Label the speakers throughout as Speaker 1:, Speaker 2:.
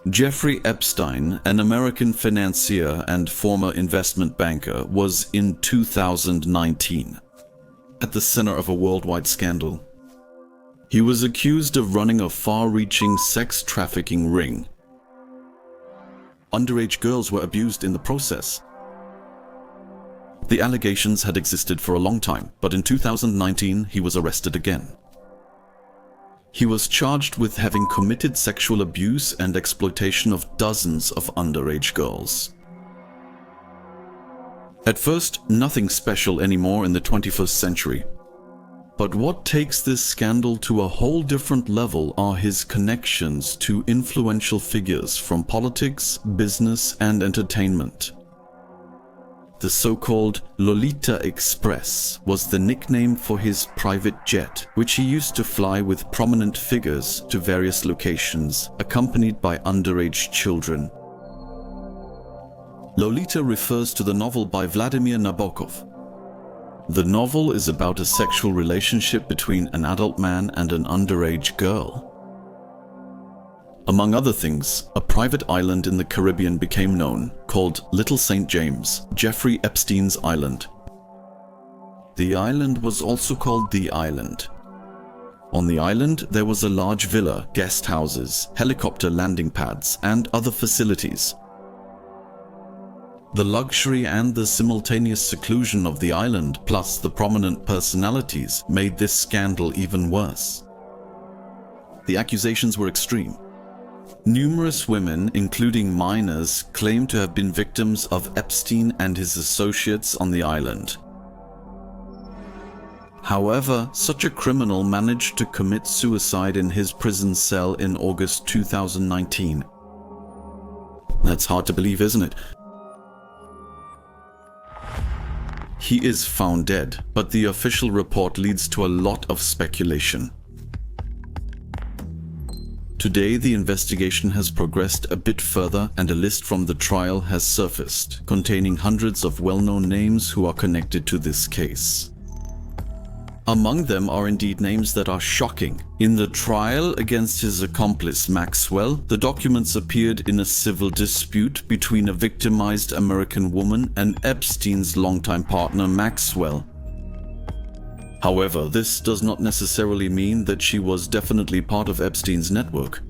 Speaker 1: Jeffrey Epstein, an American financier and former investment banker, was in 2019 at the center of a worldwide scandal. He was accused of running a far-reaching sex trafficking ring. Underage girls were abused in the process. The allegations had existed for a long time, but in 2019 he was arrested again. He was charged with having committed sexual abuse and exploitation of dozens of underage girls. At first, nothing special anymore in the 21st century. But what takes this scandal to a whole different level are his connections to influential figures from politics, business, and entertainment. The so-called Lolita Express was the nickname for his private jet, which he used to fly with prominent figures to various locations, accompanied by underage children. Lolita refers to the novel by Vladimir Nabokov. The novel is about a sexual relationship between an adult man and an underage girl. Among other things, a private island in the Caribbean became known, called Little St. James, Jeffrey Epstein's Island. The island was also called The Island. On the island, there was a large villa, guest houses, helicopter landing pads, and other facilities. The luxury and the simultaneous seclusion of the island, plus the prominent personalities, made this scandal even worse. The accusations were extreme. Numerous women, including minors, claimed to have been victims of Epstein and his associates on the island. However, such a criminal managed to commit suicide in his prison cell in August 2019. That's hard to believe, isn't it? He is found dead, but the official report leads to a lot of speculation. Today, the investigation has progressed a bit further and a list from the trial has surfaced, containing hundreds of well-known names who are connected to this case. Among them are indeed names that are shocking. In the trial against his accomplice Maxwell, the documents appeared in a civil dispute between a victimized American woman and Epstein's longtime partner Maxwell. However, this does not necessarily mean that she was definitely part of Epstein's network.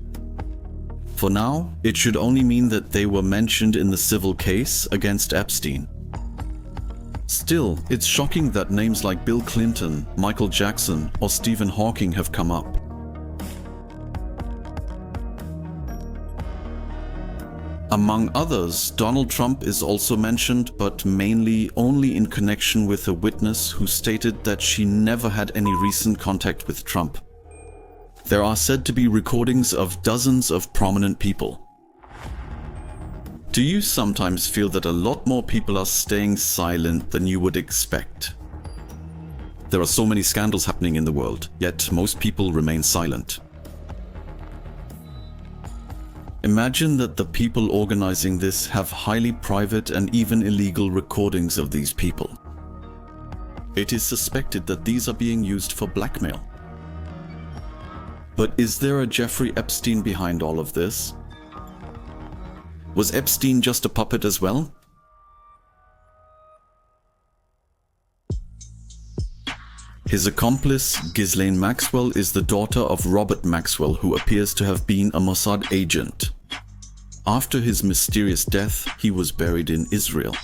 Speaker 1: For now, it should only mean that they were mentioned in the civil case against Epstein. Still, it's shocking that names like Bill Clinton, Michael Jackson, or Stephen Hawking have come up. Among others, Donald Trump is also mentioned, but mainly only in connection with a witness who stated that she never had any recent contact with Trump. There are said to be recordings of dozens of prominent people. Do you sometimes feel that a lot more people are staying silent than you would expect? There are so many scandals happening in the world, yet most people remain silent. Imagine that the people organizing this have highly private and even illegal recordings of these people. It is suspected that these are being used for blackmail. But is there a Jeffrey Epstein behind all of this? Was Epstein just a puppet as well? His accomplice, Ghislaine Maxwell, is the daughter of Robert Maxwell, who appears to have been a Mossad agent. After his mysterious death, he was buried in Israel.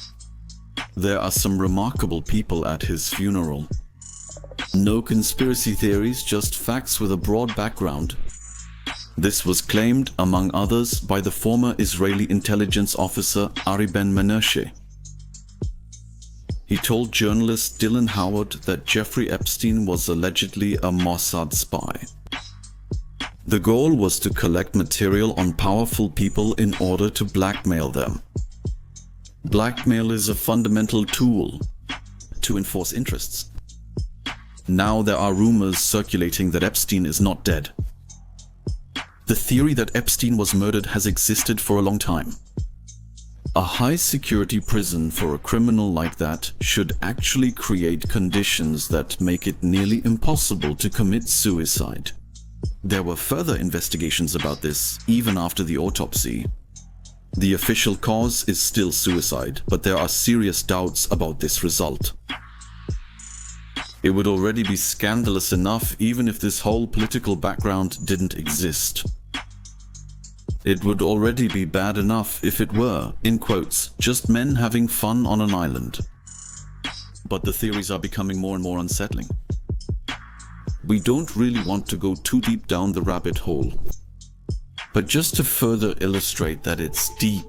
Speaker 1: There are some remarkable people at his funeral. No conspiracy theories, just facts with a broad background. This was claimed, among others, by the former Israeli intelligence officer Ari Ben-Menashe. He told journalist Dylan Howard that Jeffrey Epstein was allegedly a Mossad spy. The goal was to collect material on powerful people in order to blackmail them. Blackmail is a fundamental tool to enforce interests. Now there are rumors circulating that Epstein is not dead. The theory that Epstein was murdered has existed for a long time. A high-security prison for a criminal like that should actually create conditions that make it nearly impossible to commit suicide. There were further investigations about this, even after the autopsy. The official cause is still suicide, but there are serious doubts about this result. It would already be scandalous enough even if this whole political background didn't exist. It would already be bad enough if it were, in quotes, just men having fun on an island. But the theories are becoming more and more unsettling. We don't really want to go too deep down the rabbit hole. But just to further illustrate that it's deep,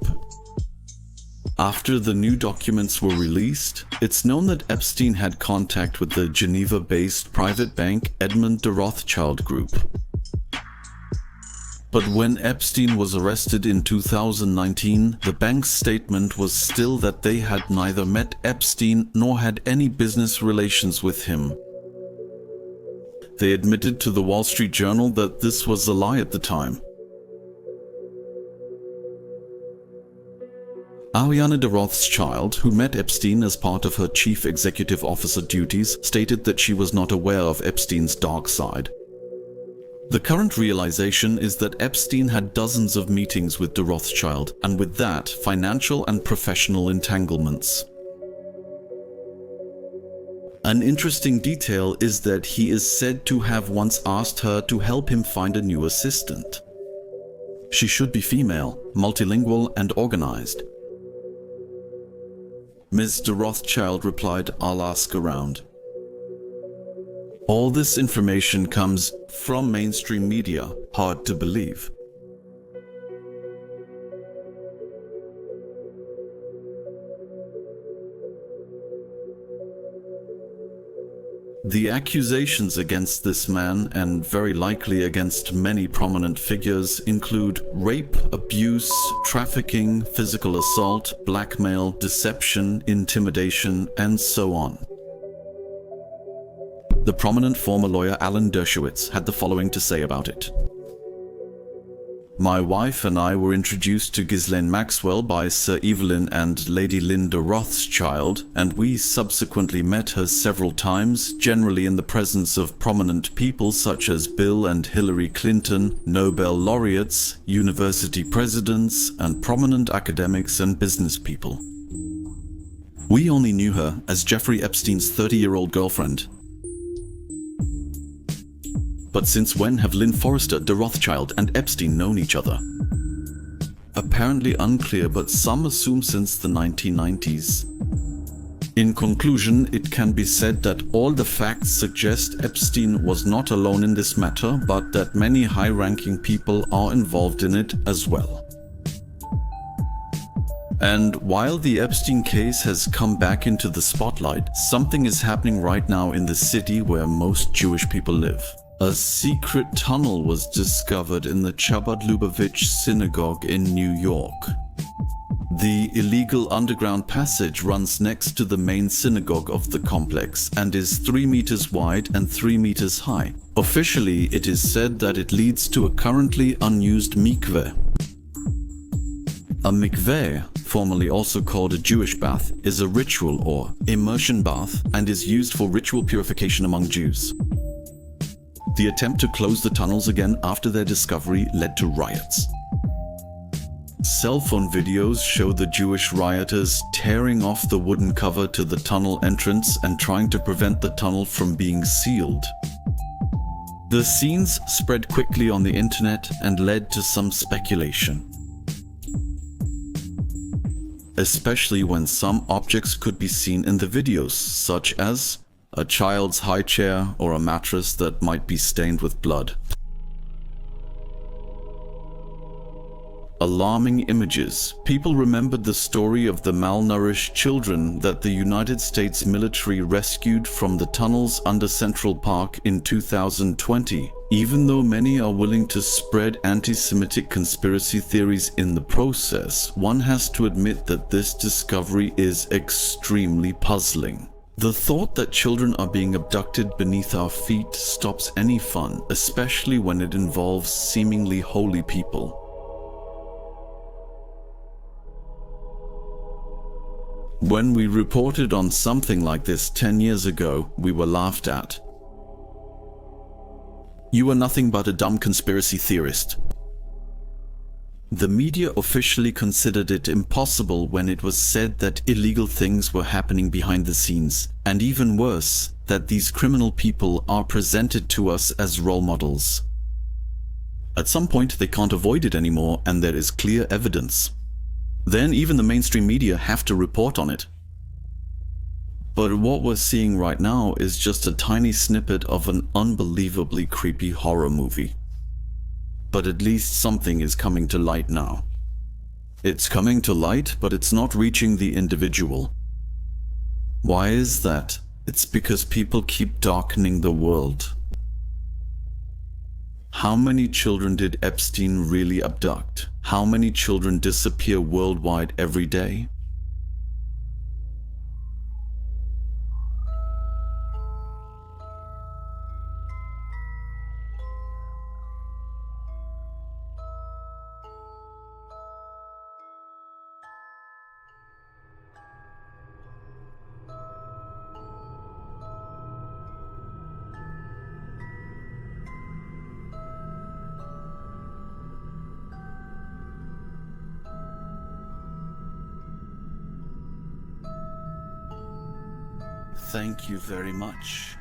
Speaker 1: after the new documents were released, it's known that Epstein had contact with the Geneva-based private bank Edmund de Rothschild Group. But when Epstein was arrested in 2019, the bank's statement was still that they had neither met Epstein nor had any business relations with him. They admitted to the Wall Street Journal that this was a lie at the time. Ariane de Rothschild, who met Epstein as part of her chief executive officer duties, stated that she was not aware of Epstein's dark side. The current realization is that Epstein had dozens of meetings with de Rothschild, and with that, financial and professional entanglements. An interesting detail is that he is said to have once asked her to help him find a new assistant. She should be female, multilingual, and organized. Ms. de Rothschild replied, "I'll ask around." All this information comes from mainstream media. Hard to believe. The accusations against this man, and very likely against many prominent figures, include rape, abuse, trafficking, physical assault, blackmail, deception, intimidation, and so on. The prominent former lawyer Alan Dershowitz had the following to say about it. "My wife and I were introduced to Ghislaine Maxwell by Sir Evelyn and Lady Linda Rothschild, and we subsequently met her several times, generally in the presence of prominent people such as Bill and Hillary Clinton, Nobel laureates, university presidents, and prominent academics and business people. We only knew her as Jeffrey Epstein's 30-year-old girlfriend. But since when have Lynn Forrester, de Rothschild, and Epstein known each other? Apparently unclear, but some assume since the 1990s. In conclusion, it can be said that all the facts suggest Epstein was not alone in this matter, but that many high-ranking people are involved in it as well. And while the Epstein case has come back into the spotlight, something is happening right now in the city where most Jewish people live. A secret tunnel was discovered in the Chabad Lubavitch synagogue in New York. The illegal underground passage runs next to the main synagogue of the complex and is 3 meters wide and 3 meters high. Officially, it is said that it leads to a currently unused mikveh. A mikveh, formerly also called a Jewish bath, is a ritual or immersion bath and is used for ritual purification among Jews. The attempt to close the tunnels again after their discovery led to riots. Cell phone videos show the Jewish rioters tearing off the wooden cover to the tunnel entrance and trying to prevent the tunnel from being sealed. The scenes spread quickly on the internet and led to some speculation, especially when some objects could be seen in the videos, such as a child's high chair or a mattress that might be stained with blood. Alarming images. People remembered the story of the malnourished children that the United States military rescued from the tunnels under Central Park in 2020. Even though many are willing to spread anti-Semitic conspiracy theories in the process, one has to admit that this discovery is extremely puzzling. The thought that children are being abducted beneath our feet stops any fun, especially when it involves seemingly holy people. When we reported on something like this 10 years ago, we were laughed at. You are nothing but a dumb conspiracy theorist. The media officially considered it impossible when it was said that illegal things were happening behind the scenes, and even worse, that these criminal people are presented to us as role models. At some point they can't avoid it anymore, and there is clear evidence. Then even the mainstream media have to report on it. But what we're seeing right now is just a tiny snippet of an unbelievably creepy horror movie. But at least something is coming to light now. It's coming to light, but it's not reaching the individual. Why is that? It's because people keep darkening the world. How many children did Epstein really abduct? How many children disappear worldwide every day? Thank you very much.